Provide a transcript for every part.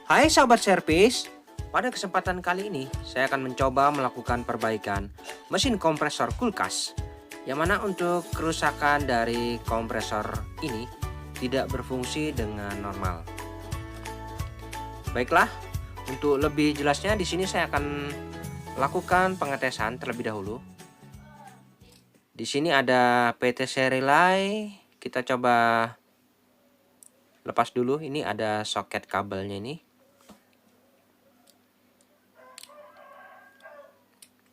Hai sahabat servis, pada kesempatan kali ini saya akan mencoba melakukan perbaikan mesin kompresor kulkas, yang mana untuk kerusakan dari kompresor ini tidak berfungsi dengan normal. Baiklah, untuk lebih jelasnya di sini saya akan lakukan pengetesan terlebih dahulu. Di sini ada PTC relay, kita coba lepas dulu. Ini ada soket kabelnya ini.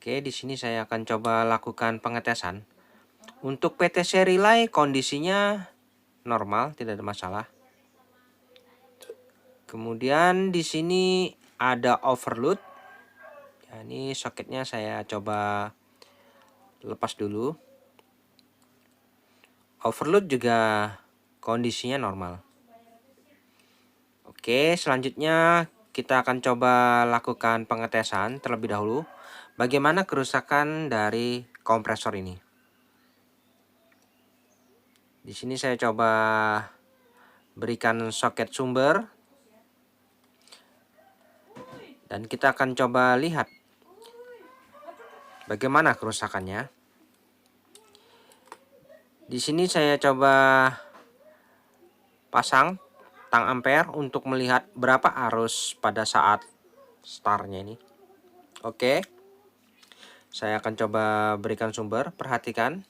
Oke, di sini saya akan coba lakukan pengetesan. Untuk PTC relay kondisinya normal, tidak ada masalah. Kemudian di sini ada overload. Ya, ini soketnya saya coba lepas dulu. Overload juga kondisinya normal. Oke, selanjutnya kita akan coba lakukan pengetesan terlebih dahulu. Bagaimana kerusakan dari kompresor ini? Di sini saya coba berikan soket sumber. Dan kita akan coba lihat bagaimana kerusakannya. Di sini saya coba pasang tang ampere untuk melihat berapa arus pada saat startnya ini. Oke. Saya akan coba berikan sumber, perhatikan.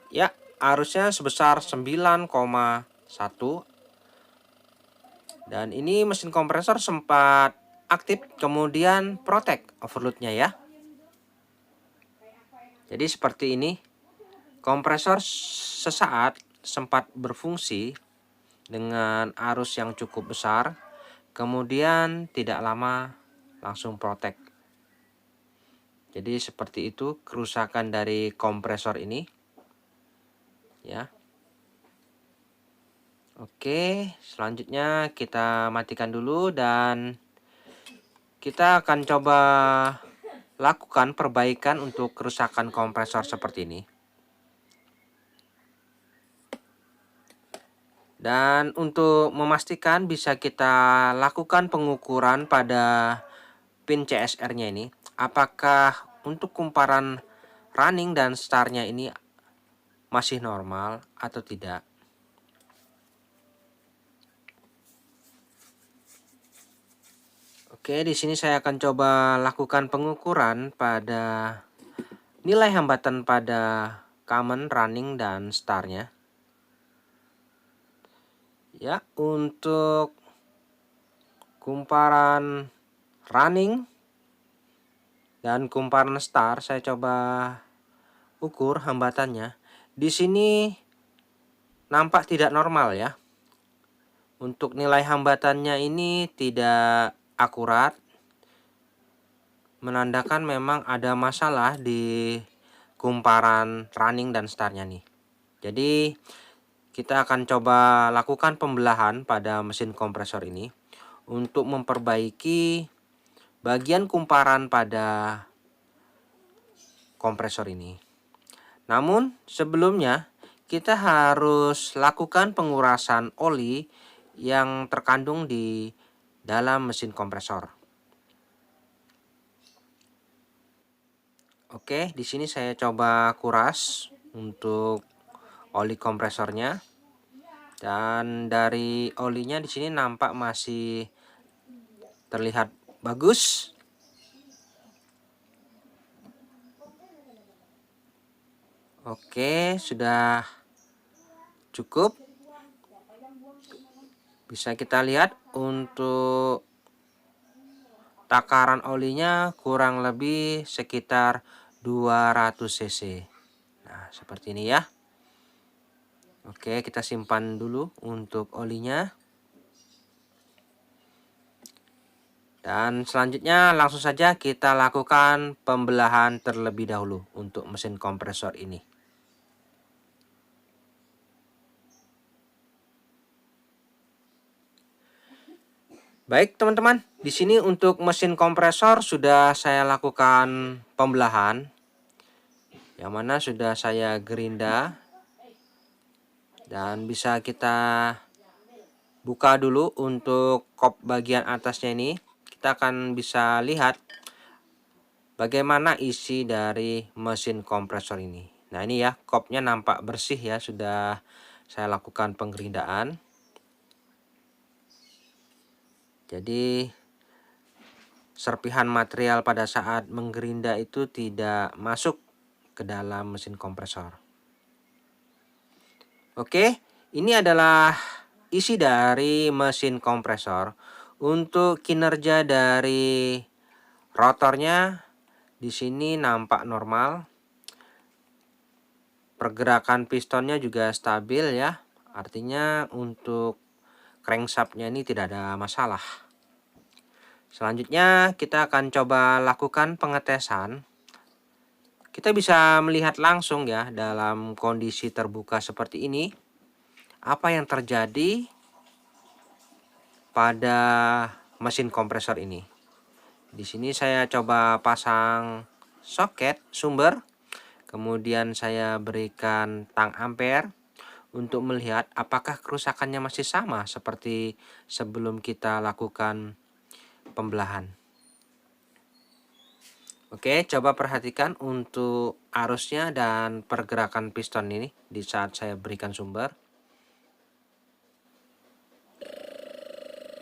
Ya, arusnya sebesar 9,1. Dan ini mesin kompresor sempat aktif, kemudian protect overloadnya ya. Jadi seperti ini. Kompresor sesaat sempat berfungsi dengan arus yang cukup besar, kemudian tidak lama langsung protect. Jadi seperti itu kerusakan dari kompresor ini. Ya. Oke, selanjutnya kita matikan dulu dan kita akan coba lakukan perbaikan untuk kerusakan kompresor seperti ini. Dan untuk memastikan bisa kita lakukan pengukuran pada pin CSR-nya ini. Apakah untuk kumparan running dan startnya ini masih normal atau tidak. Oke, di sini saya akan coba lakukan pengukuran pada nilai hambatan pada common, running, dan startnya. Ya, untuk kumparan running dan kumparan start saya coba ukur hambatannya. Di sini nampak tidak normal ya. Untuk nilai hambatannya ini tidak akurat, menandakan memang ada masalah di kumparan running dan startnya nih. Jadi kita akan coba lakukan pembelahan pada mesin kompresor ini untuk memperbaiki bagian kumparan pada kompresor ini. Namun sebelumnya kita harus lakukan pengurasan oli yang terkandung di dalam mesin kompresor. Oke, di sini saya coba kuras untuk oli kompresornya. Dan dari olinya di sini nampak masih terlihat bagus. Oke, sudah cukup. Bisa kita lihat untuk takaran olinya kurang lebih sekitar 200 cc. Nah, seperti ini ya. Oke, kita simpan dulu untuk olinya. Dan selanjutnya langsung saja kita lakukan pembelahan terlebih dahulu untuk mesin kompresor ini. Baik teman-teman, di sini untuk mesin kompresor sudah saya lakukan pembelahan, yang mana sudah saya gerinda dan bisa kita buka dulu untuk kop bagian atasnya ini. Kita akan bisa lihat bagaimana isi dari mesin kompresor ini. Nah ini ya, kopnya nampak bersih ya, sudah saya lakukan penggerindaan. Jadi serpihan material pada saat menggerinda itu tidak masuk ke dalam mesin kompresor. Oke, ini adalah isi dari mesin kompresor. Untuk kinerja dari rotornya di sini nampak normal. Pergerakan pistonnya juga stabil ya. Artinya untuk crankshaftnya ini tidak ada masalah. Selanjutnya kita akan coba lakukan pengetesan. Kita bisa melihat langsung ya dalam kondisi terbuka seperti ini apa yang terjadi pada mesin kompresor ini. Di sini saya coba pasang soket sumber, kemudian saya berikan tang ampere untuk melihat apakah kerusakannya masih sama seperti sebelum kita lakukan pembelahan. Oke, coba perhatikan untuk arusnya dan pergerakan piston ini di saat saya berikan sumber.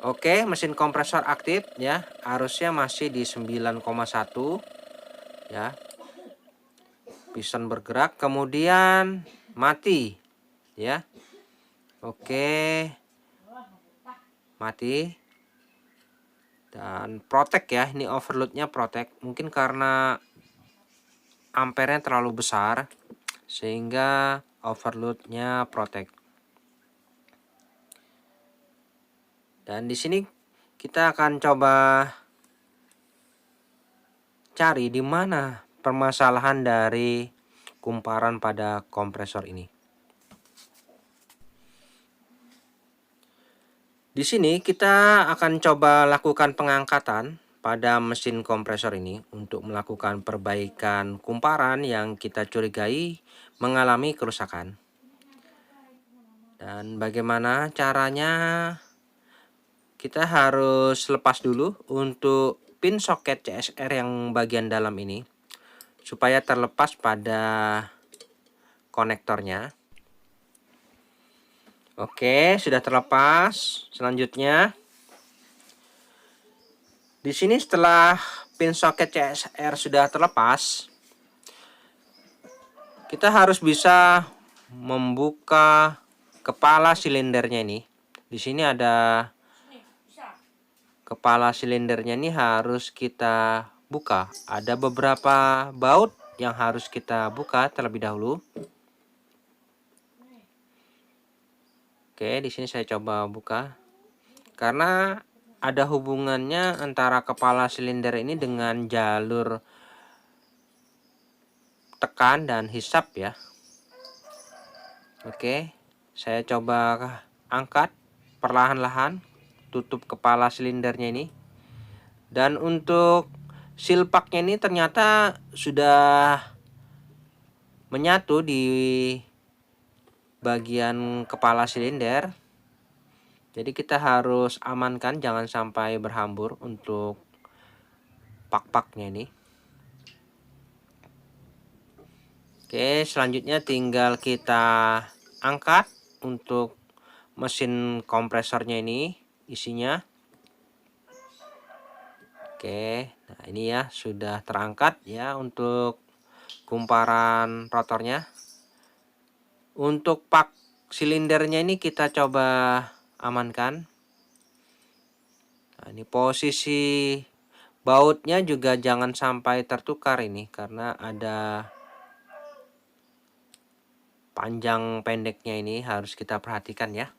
Oke, mesin kompresor aktif ya. Arusnya masih di 9,1 ya. Piston bergerak kemudian mati ya. Oke. Mati. Dan protect ya, ini overloadnya protect. Mungkin karena ampernya terlalu besar sehingga overloadnya protect. Dan di sini kita akan coba cari di mana permasalahan dari kumparan pada kompresor ini. Di sini kita akan coba lakukan pengangkatan pada mesin kompresor ini untuk melakukan perbaikan kumparan yang kita curigai mengalami kerusakan. Dan bagaimana caranya? Kita harus lepas dulu untuk pin soket CSR yang bagian dalam ini supaya terlepas pada konektornya. Oke, sudah terlepas. Selanjutnya di sini setelah pin soket CSR sudah terlepas, kita harus bisa membuka kepala silindernya ini. Di sini ada kepala silindernya ini harus kita buka. Ada beberapa baut yang harus kita buka terlebih dahulu. Oke, di sini saya coba buka. Karena ada hubungannya antara kepala silinder ini dengan jalur tekan dan hisap ya. Oke, saya coba angkat perlahan-lahan, tutup kepala silindernya ini. Dan untuk silpaknya ini ternyata sudah menyatu di bagian kepala silinder. Jadi kita harus amankan jangan sampai berhambur untuk pak-paknya ini. Oke, selanjutnya tinggal kita angkat untuk mesin kompresornya ini isinya. Oke, nah ini ya sudah terangkat ya untuk kumparan rotornya. Untuk pak silindernya ini kita coba amankan. Nah, ini posisi bautnya juga jangan sampai tertukar ini karena ada panjang pendeknya, ini harus kita perhatikan ya.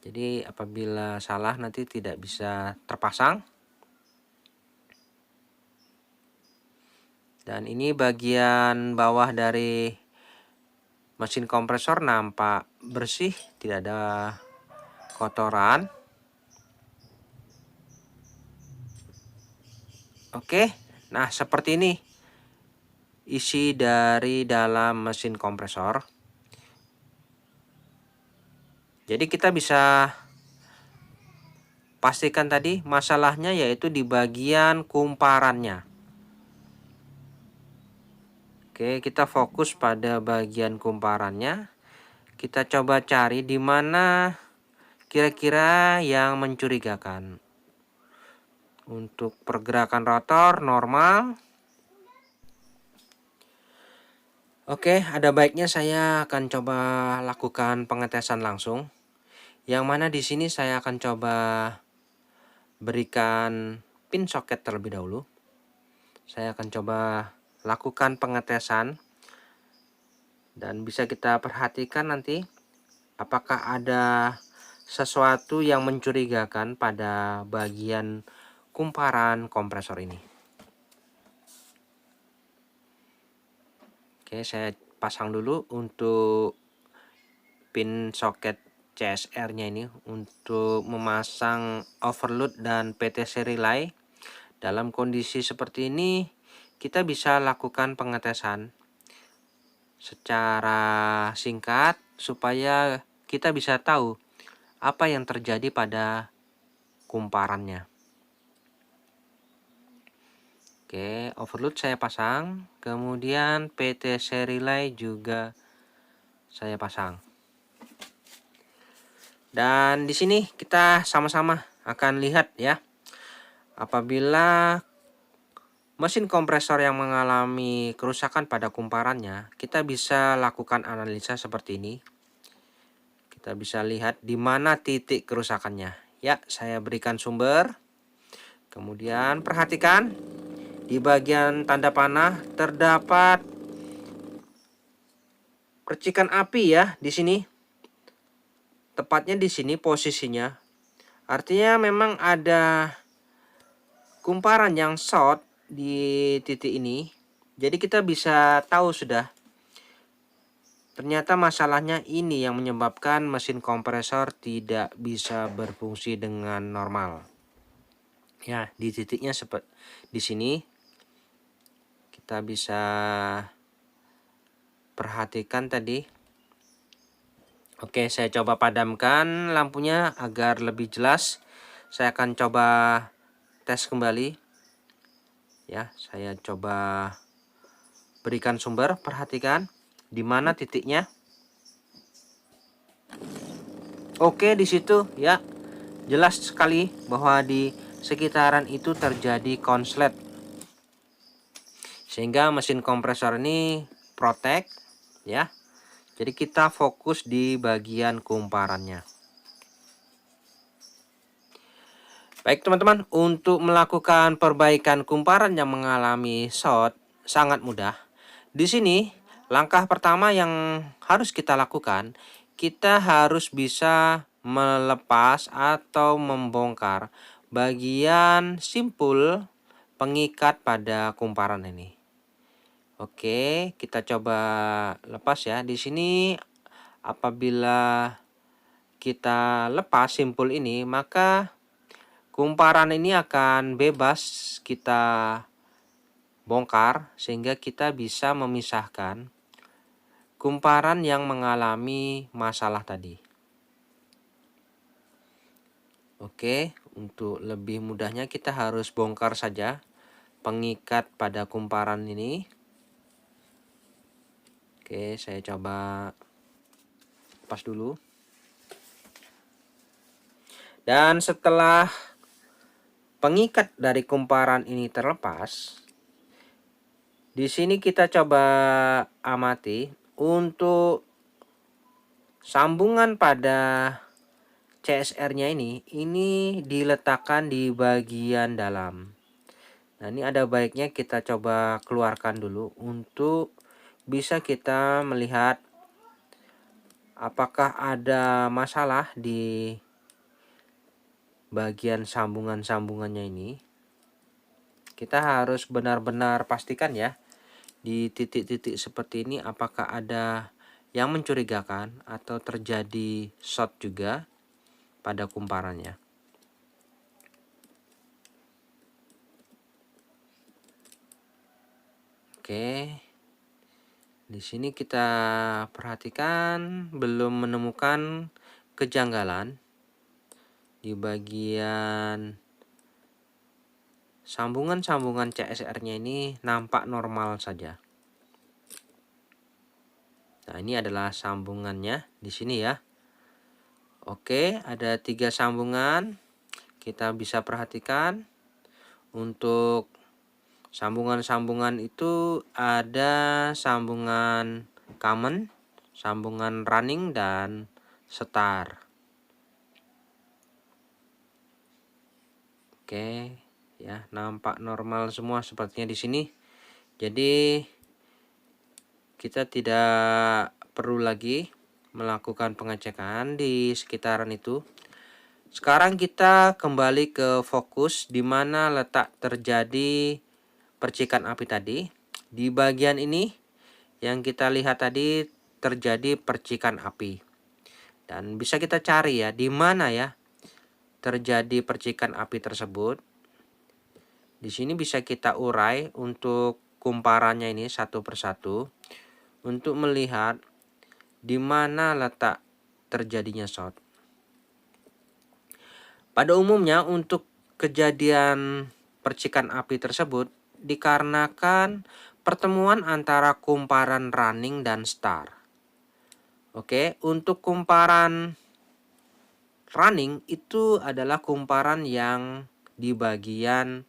Jadi apabila salah nanti tidak bisa terpasang. Dan ini bagian bawah dari mesin kompresor nampak bersih, tidak ada kotoran. Oke, nah seperti ini isi dari dalam mesin kompresor. Jadi kita bisa pastikan tadi masalahnya yaitu di bagian kumparannya. Oke, kita fokus pada bagian kumparannya. Kita coba cari di mana kira-kira yang mencurigakan. Untuk pergerakan rotor normal. Oke, ada baiknya saya akan coba lakukan pengetesan langsung. Yang mana di sini saya akan coba berikan pin soket terlebih dahulu. Saya akan coba lakukan pengetesan dan bisa kita perhatikan nanti apakah ada sesuatu yang mencurigakan pada bagian kumparan kompresor ini. Oke, saya pasang dulu untuk pin soket CSR-nya ini untuk memasang overload dan PTC relay. Dalam kondisi seperti ini, kita bisa lakukan pengetesan secara singkat supaya kita bisa tahu apa yang terjadi pada kumparannya. Oke, overload saya pasang, kemudian PTC relay juga saya pasang. Dan di sini kita sama-sama akan lihat ya, apabila mesin kompresor yang mengalami kerusakan pada kumparannya, kita bisa lakukan analisa seperti ini. Kita bisa lihat di mana titik kerusakannya. Ya, saya berikan sumber. Kemudian perhatikan di bagian tanda panah terdapat percikan api ya di sini. Tepatnya di sini posisinya. Artinya memang ada kumparan yang short di titik ini. Jadi kita bisa tahu sudah. Ternyata masalahnya ini yang menyebabkan mesin kompresor tidak bisa berfungsi dengan normal. Ya, di titiknya seperti di sini kita bisa perhatikan tadi. Oke, saya coba padamkan lampunya agar lebih jelas. Saya akan coba tes kembali. Ya, saya coba berikan sumber, perhatikan di mana titiknya. Oke, di situ ya. Jelas sekali bahwa di sekitaran itu terjadi konslet. Sehingga mesin kompresor ini protek ya. Jadi kita fokus di bagian kumparannya. Baik teman-teman, untuk melakukan perbaikan kumparan yang mengalami short sangat mudah. Di sini langkah pertama yang harus kita lakukan, kita harus bisa melepas atau membongkar bagian simpul pengikat pada kumparan ini. Oke, kita coba lepas ya. Di sini apabila kita lepas simpul ini, maka kumparan ini akan bebas kita bongkar sehingga kita bisa memisahkan kumparan yang mengalami masalah tadi. Oke, untuk lebih mudahnya kita harus bongkar saja pengikat pada kumparan ini. Oke, saya coba lepas dulu. Dan setelah pengikat dari kumparan ini terlepas, di sini kita coba amati untuk sambungan pada CSR-nya ini diletakkan di bagian dalam. Nah, ini ada baiknya kita coba keluarkan dulu untuk bisa kita melihat apakah ada masalah di bagian sambungan-sambungannya ini. Kita harus benar-benar pastikan ya, di titik-titik seperti ini apakah ada yang mencurigakan atau terjadi short juga pada kumparannya. Oke. Di sini kita perhatikan belum menemukan kejanggalan di bagian sambungan-sambungan CSR-nya ini nampak normal saja. Nah, ini adalah sambungannya di sini ya. Oke, ada 3 sambungan. Kita bisa perhatikan untuk sambungan-sambungan itu ada sambungan common, sambungan running, dan star. Oke, ya, nampak normal semua sepertinya di sini. Jadi kita tidak perlu lagi melakukan pengecekan di sekitaran itu. Sekarang kita kembali ke fokus di mana letak terjadi percikan api tadi. Di bagian ini yang kita lihat tadi terjadi percikan api. Dan bisa kita cari ya, di mana ya terjadi percikan api tersebut. Di sini bisa kita urai untuk kumparannya ini satu persatu untuk melihat di mana letak terjadinya short. Pada umumnya untuk kejadian percikan api tersebut dikarenakan pertemuan antara kumparan running dan star. Oke, untuk kumparan running itu adalah kumparan yang di bagian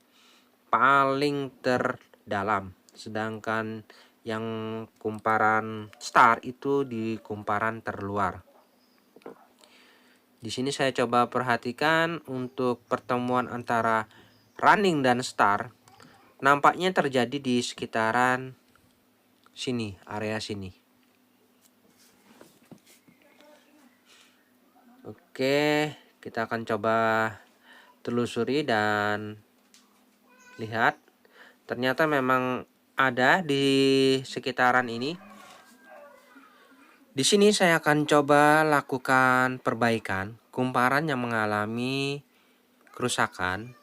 paling terdalam, sedangkan yang kumparan star itu di kumparan terluar. Di sini saya coba perhatikan untuk pertemuan antara running dan star, nampaknya terjadi di sekitaran sini, area sini. Oke, kita akan coba telusuri dan lihat. Ternyata memang ada di sekitaran ini. Di sini saya akan coba lakukan perbaikan kumparan yang mengalami kerusakan.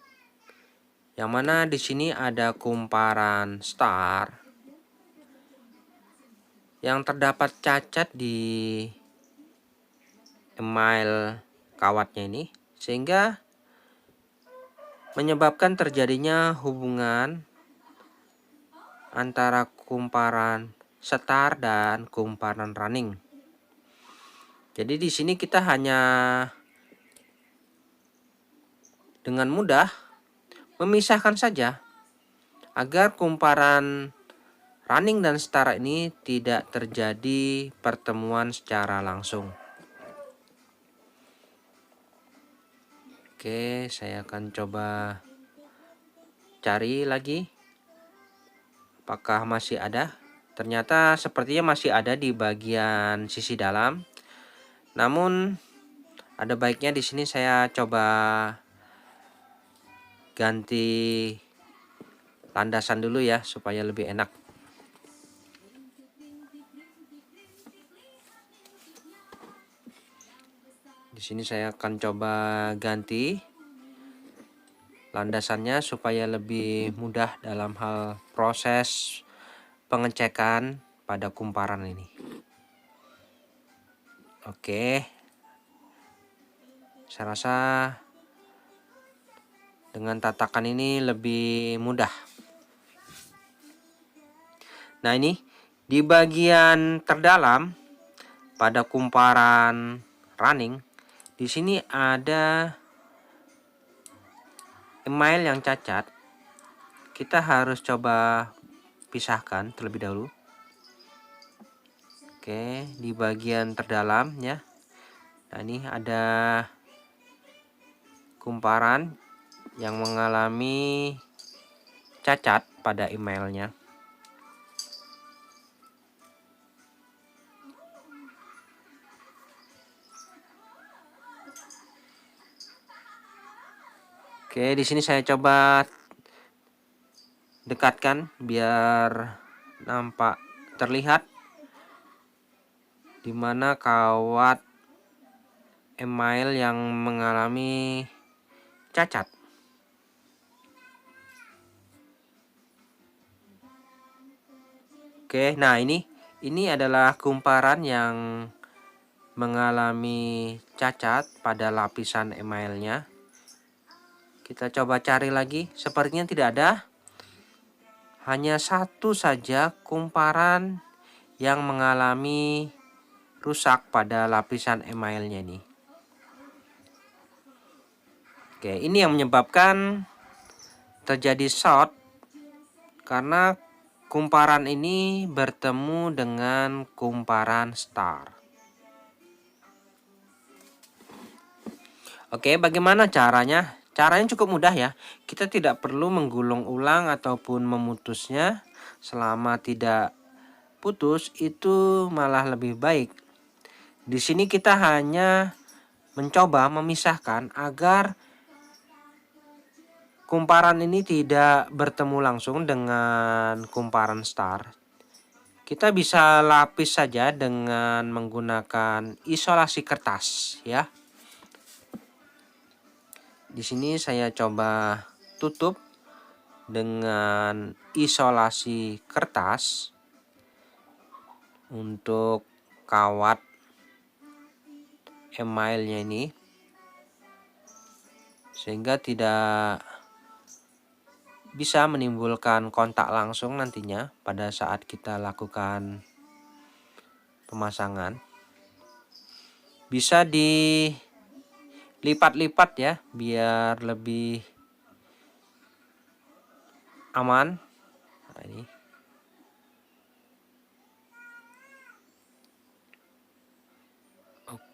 Yang mana di sini ada kumparan star yang terdapat cacat di email kawatnya ini, sehingga menyebabkan terjadinya hubungan antara kumparan star dan kumparan running. Jadi di sini kita hanya dengan mudah memisahkan saja agar kumparan running dan star ini tidak terjadi pertemuan secara langsung. Oke, saya akan coba cari lagi apakah masih ada. Ternyata sepertinya masih ada di bagian sisi dalam. Namun ada baiknya di sini saya coba ganti landasan dulu ya supaya lebih enak. Di sini saya akan coba ganti landasannya supaya lebih mudah dalam hal proses pengecekan pada kumparan ini. Oke, saya rasa dengan tatakan ini lebih mudah. Nah, ini di bagian terdalam pada kumparan running, di sini ada email yang cacat. Kita harus coba pisahkan terlebih dahulu. Oke, di bagian terdalam ya. Nah, ini ada kumparan yang mengalami cacat pada emailnya. Oke, di sini saya coba dekatkan biar nampak terlihat di mana kawat email yang mengalami cacat. Oke, nah ini adalah kumparan yang mengalami cacat pada lapisan emailnya. Kita coba cari lagi, sepertinya tidak ada. Hanya satu saja kumparan yang mengalami rusak pada lapisan emailnya nih. Oke, ini yang menyebabkan terjadi short karena kumparan ini bertemu dengan kumparan star. Oke, bagaimana caranya? Caranya cukup mudah ya. Kita tidak perlu menggulung ulang ataupun memutusnya. Selama tidak putus itu malah lebih baik. Di sini kita hanya mencoba memisahkan agar kumparan ini tidak bertemu langsung dengan kumparan star. Kita bisa lapis saja dengan menggunakan isolasi kertas ya. Di sini saya coba tutup dengan isolasi kertas untuk kawat emailnya ini, sehingga tidak bisa menimbulkan kontak langsung nantinya pada saat kita lakukan pemasangan. Bisa dilipat-lipat ya biar lebih aman. Nah, ini.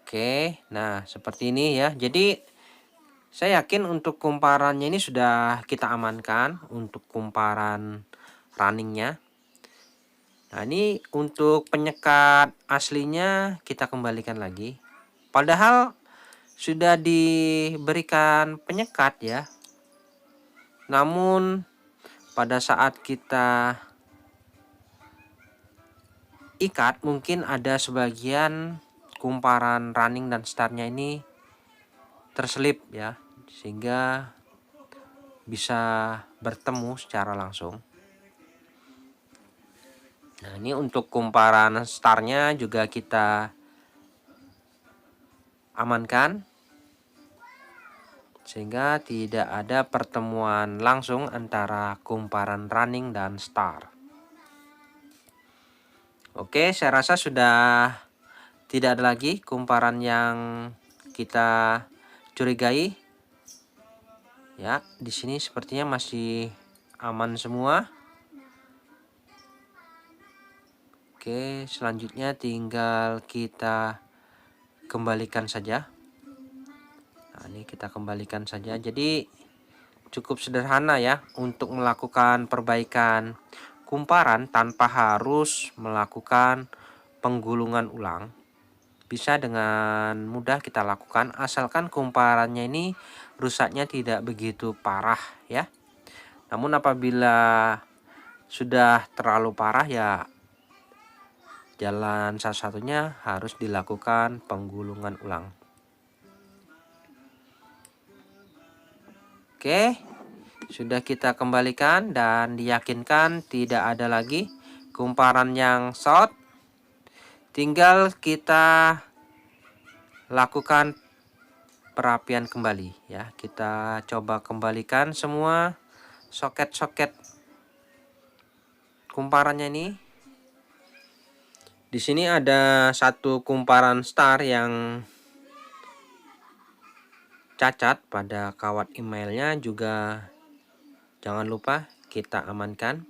Oke, nah seperti ini ya. Jadi saya yakin untuk kumparannya ini sudah kita amankan untuk kumparan runningnya. Nah, ini untuk penyekat aslinya kita kembalikan lagi. Padahal sudah diberikan penyekat ya. Namun pada saat kita ikat mungkin ada sebagian kumparan running dan startnya ini terselip ya, sehingga bisa bertemu secara langsung. Nah, ini untuk kumparan startnya juga kita amankan sehingga tidak ada pertemuan langsung antara kumparan running dan star. Oke, saya rasa sudah tidak ada lagi kumparan yang kita curigai. Ya, di sini sepertinya masih aman semua. Oke, selanjutnya tinggal kita kembalikan saja. Nah, ini kita kembalikan saja. Jadi cukup sederhana ya untuk melakukan perbaikan kumparan tanpa harus melakukan penggulungan ulang. Bisa dengan mudah kita lakukan asalkan kumparannya ini rusaknya tidak begitu parah ya. Namun apabila sudah terlalu parah ya jalan satu-satunya harus dilakukan penggulungan ulang. Oke, sudah kita kembalikan dan diyakinkan tidak ada lagi kumparan yang short. Tinggal kita lakukan perapian kembali ya. Kita coba kembalikan semua soket-soket kumparannya ini. Di sini ada satu kumparan star yang cacat pada kawat emailnya, juga jangan lupa kita amankan.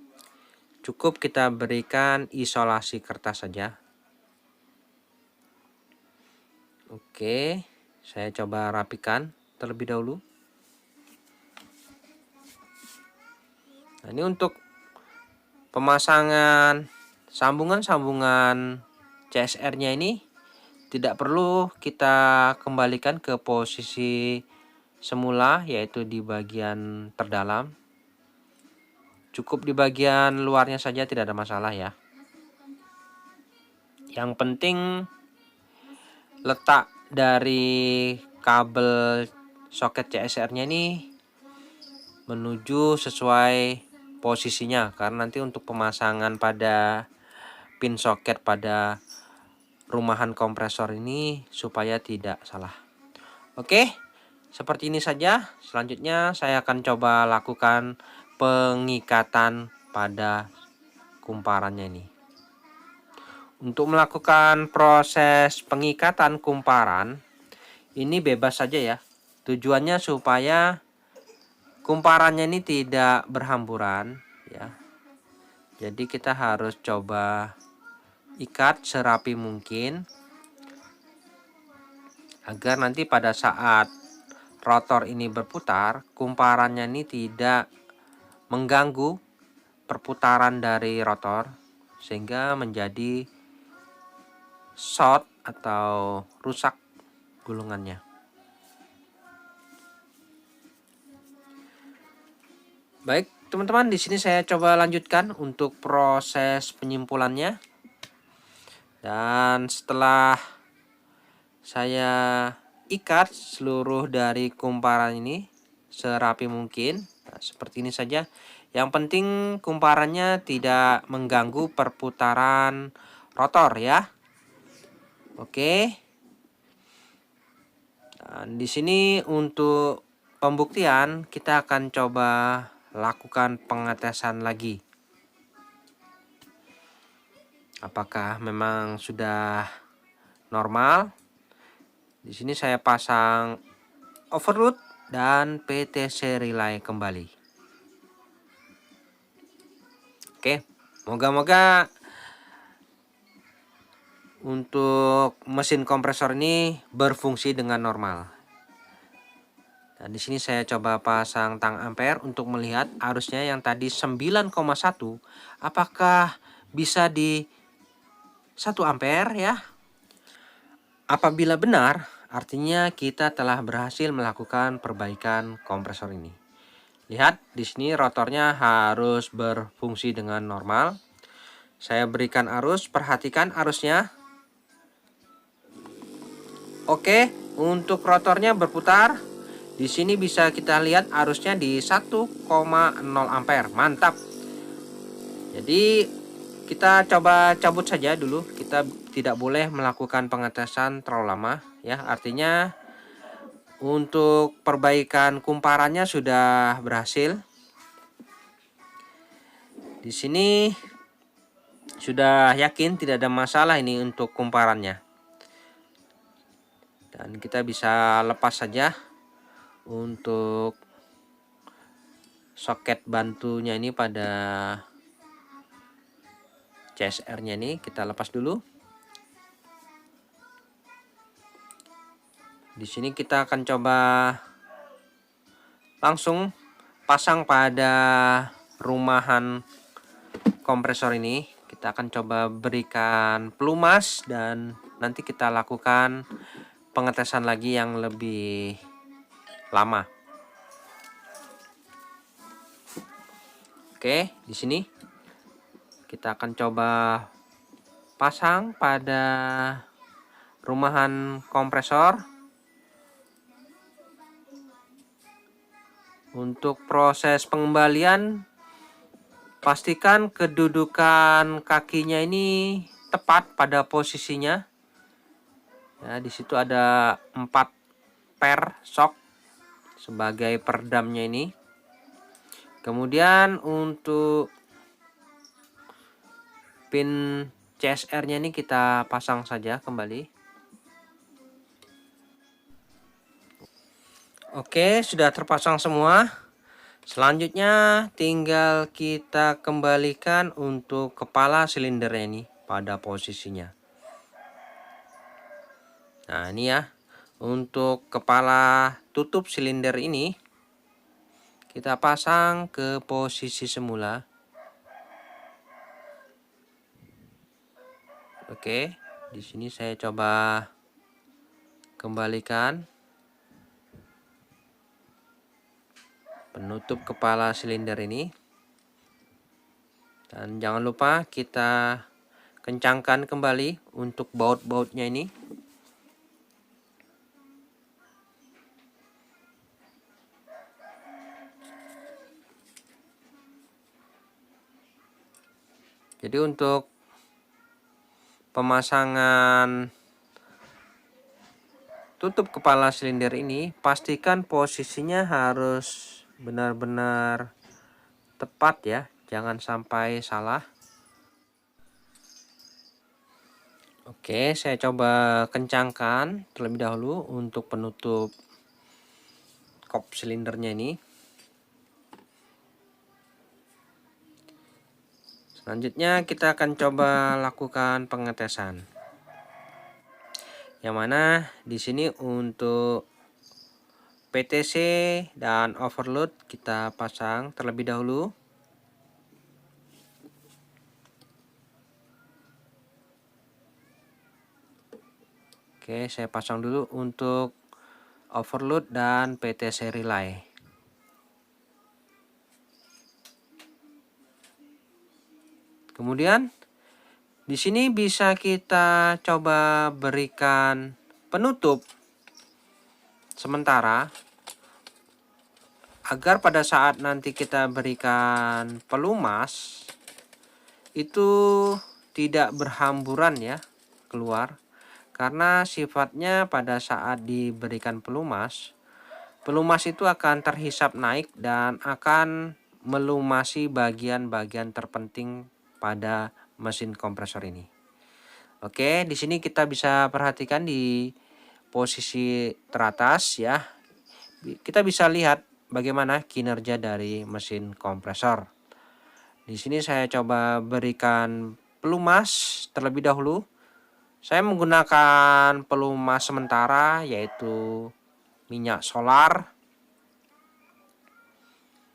Cukup kita berikan isolasi kertas saja. Oke, saya coba rapikan terlebih dahulu. Nah, ini untuk pemasangan sambungan-sambungan CSR-nya ini tidak perlu kita kembalikan ke posisi semula, yaitu di bagian terdalam. Cukup di bagian luarnya saja, tidak ada masalah ya. Yang penting letak dari kabel soket CSR-nya ini menuju sesuai posisinya, karena nanti untuk pemasangan pada pin soket pada rumahan kompresor ini supaya tidak salah. Oke, seperti ini saja. Selanjutnya saya akan coba lakukan pengikatan pada kumparannya ini. Untuk melakukan proses pengikatan kumparan ini bebas saja ya. Tujuannya supaya kumparannya ini tidak berhamburan ya. Jadi kita harus coba ikat serapi mungkin agar nanti pada saat rotor ini berputar, kumparannya ini tidak mengganggu perputaran dari rotor sehingga menjadi short atau rusak gulungannya. Baik, teman-teman, di sini saya coba lanjutkan untuk proses penyimpulannya. Dan setelah saya ikat seluruh dari kumparan ini serapi mungkin. Nah, seperti ini saja. Yang penting kumparannya tidak mengganggu perputaran rotor ya. Oke. Dan di sini untuk pembuktian kita akan coba lakukan pengetesan lagi. Apakah memang sudah normal? Di sini saya pasang overload dan PTC relay kembali. Oke, moga-moga untuk mesin kompresor ini berfungsi dengan normal. Dan di sini saya coba pasang tang ampere untuk melihat arusnya yang tadi 9,1 apakah bisa di 1 ampere ya. Apabila benar, artinya kita telah berhasil melakukan perbaikan kompresor ini. Lihat di sini rotornya harus berfungsi dengan normal. Saya berikan arus, perhatikan arusnya. Oke, untuk rotornya berputar. Di sini bisa kita lihat arusnya di 1,0 ampere. Mantap. Jadi kita coba cabut saja dulu. Kita tidak boleh melakukan pengetesan terlalu lama ya. Artinya untuk perbaikan kumparannya sudah berhasil. Di sini sudah yakin tidak ada masalah ini untuk kumparannya. Dan kita bisa lepas saja untuk soket bantunya ini pada CSR-nya ini kita lepas dulu. Di sini kita akan coba langsung pasang pada rumahan kompresor ini. Kita akan coba berikan pelumas dan nanti kita lakukan pengetesan lagi yang lebih lama. Oke, di sini kita akan coba pasang pada rumahan kompresor. Untuk proses pengembalian, pastikan kedudukan kakinya ini tepat pada posisinya. Ya, di situ ada 4 per shock sebagai peredamnya ini. Kemudian untuk pin CSR-nya ini kita pasang saja kembali. Oke, sudah terpasang semua. Selanjutnya tinggal kita kembalikan untuk kepala silindernya ini pada posisinya. Nah, ini ya. Untuk kepala tutup silinder ini kita pasang ke posisi semula. Oke, di sini saya coba kembalikan penutup kepala silinder ini. Dan jangan lupa kita kencangkan kembali untuk baut-bautnya ini. Jadi untuk pemasangan tutup kepala silinder ini, pastikan posisinya harus benar-benar tepat ya, jangan sampai salah. Oke, saya coba kencangkan terlebih dahulu untuk penutup kop silindernya ini. Selanjutnya kita akan coba lakukan pengetesan. Yang mana di sini untuk PTC dan overload kita pasang terlebih dahulu. Oke, saya pasang dulu untuk overload dan PTC relay. Kemudian di sini bisa kita coba berikan penutup sementara agar pada saat nanti kita berikan pelumas itu tidak berhamburan ya keluar, karena sifatnya pada saat diberikan pelumas itu akan terhisap naik dan akan melumasi bagian-bagian terpenting pada mesin kompresor ini. Oke, di sini kita bisa perhatikan di posisi teratas ya. Kita bisa lihat bagaimana kinerja dari mesin kompresor. Di sini saya coba berikan pelumas terlebih dahulu. Saya menggunakan pelumas sementara yaitu minyak solar.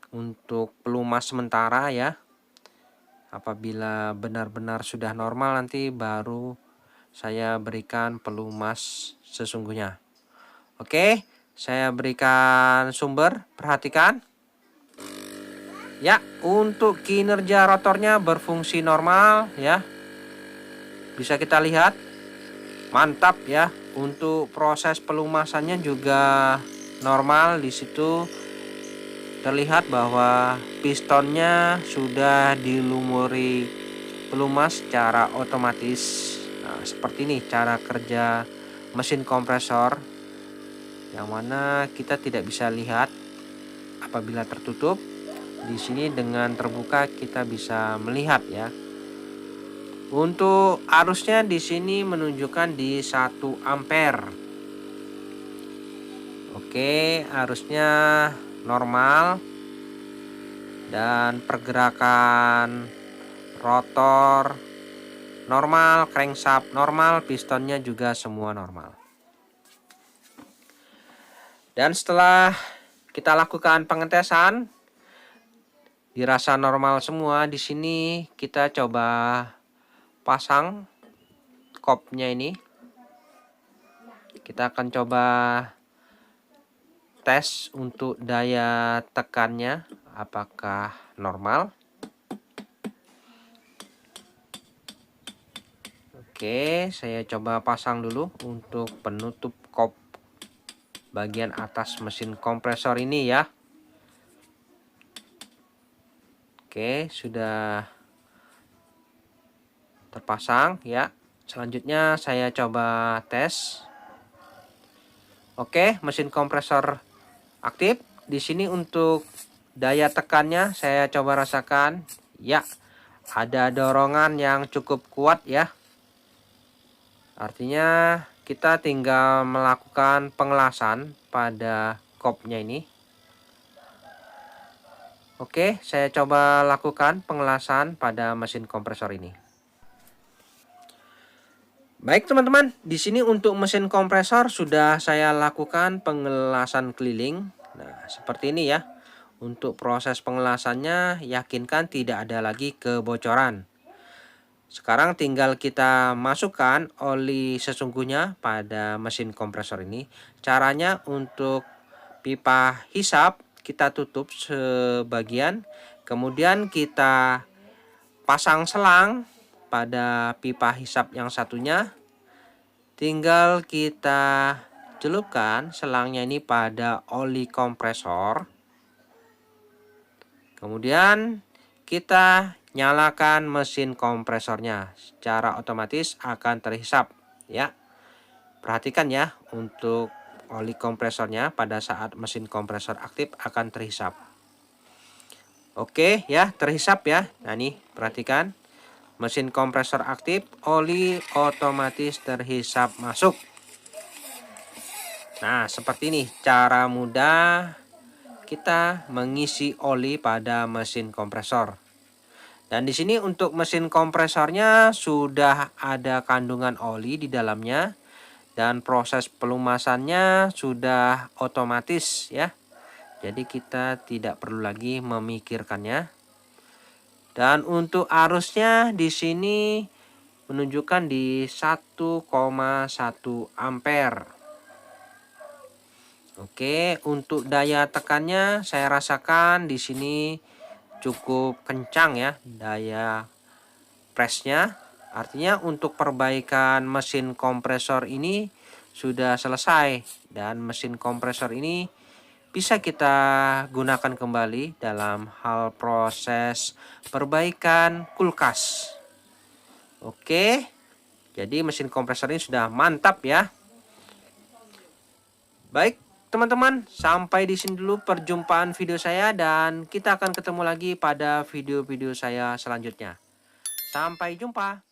Untuk pelumas sementara ya. Apabila benar-benar sudah normal nanti baru saya berikan pelumas sesungguhnya. Oke, saya berikan sumber, perhatikan. Ya, untuk kinerja rotornya berfungsi normal ya. Bisa kita lihat. Mantap ya. Untuk proses pelumasannya juga normal. Di situ terlihat bahwa pistonnya sudah dilumuri pelumas secara otomatis. Nah, seperti ini cara kerja mesin kompresor, yang mana kita tidak bisa lihat apabila tertutup. Di sini dengan terbuka kita bisa melihat ya. Untuk arusnya di sini menunjukkan di 1 ampere. Oke, arusnya normal dan pergerakan rotor normal, crankshaft normal, pistonnya juga semua normal. Dan setelah kita lakukan pengetesan dirasa normal semua, di sini kita coba pasang kopnya ini. Kita akan coba tes untuk daya tekannya apakah normal. Oke, saya coba pasang dulu untuk penutup kop bagian atas mesin kompresor ini ya. Oke, sudah terpasang ya. Selanjutnya saya coba tes. Oke, mesin kompresor aktif. Di sini untuk daya tekannya saya coba rasakan. Ya, ada dorongan yang cukup kuat ya. Artinya kita tinggal melakukan pengelasan pada kopnya ini. Oke, saya coba lakukan pengelasan pada mesin kompresor ini. Baik teman-teman, di sini untuk mesin kompresor sudah saya lakukan pengelasan keliling. Nah, seperti ini ya. Untuk proses pengelasannya, yakinkan tidak ada lagi kebocoran. Sekarang tinggal kita masukkan oli sesungguhnya pada mesin kompresor ini. Caranya untuk pipa hisap kita tutup sebagian, kemudian kita pasang selang pada pipa hisap yang satunya. Tinggal kita celupkan selangnya ini pada oli kompresor. Kemudian kita nyalakan mesin kompresornya. Secara otomatis akan terhisap ya. Perhatikan ya, untuk oli kompresornya pada saat mesin kompresor aktif akan terhisap. Oke ya, terhisap ya. Nah nih, perhatikan. Mesin kompresor aktif, oli otomatis terhisap masuk. Nah, seperti ini cara mudah kita mengisi oli pada mesin kompresor. Dan di sini untuk mesin kompresornya sudah ada kandungan oli di dalamnya. Dan proses pelumasannya sudah otomatis ya. Jadi kita tidak perlu lagi memikirkannya. Dan untuk arusnya di sini menunjukkan di 1,1 ampere. Oke, untuk daya tekannya saya rasakan di sini cukup kencang ya daya presnya. Artinya untuk perbaikan mesin kompresor ini sudah selesai dan mesin kompresor ini bisa kita gunakan kembali dalam hal proses perbaikan kulkas. Oke, jadi mesin kompresor ini sudah mantap ya. Baik teman-teman, sampai di sini dulu perjumpaan video saya dan kita akan ketemu lagi pada video-video saya selanjutnya. Sampai jumpa.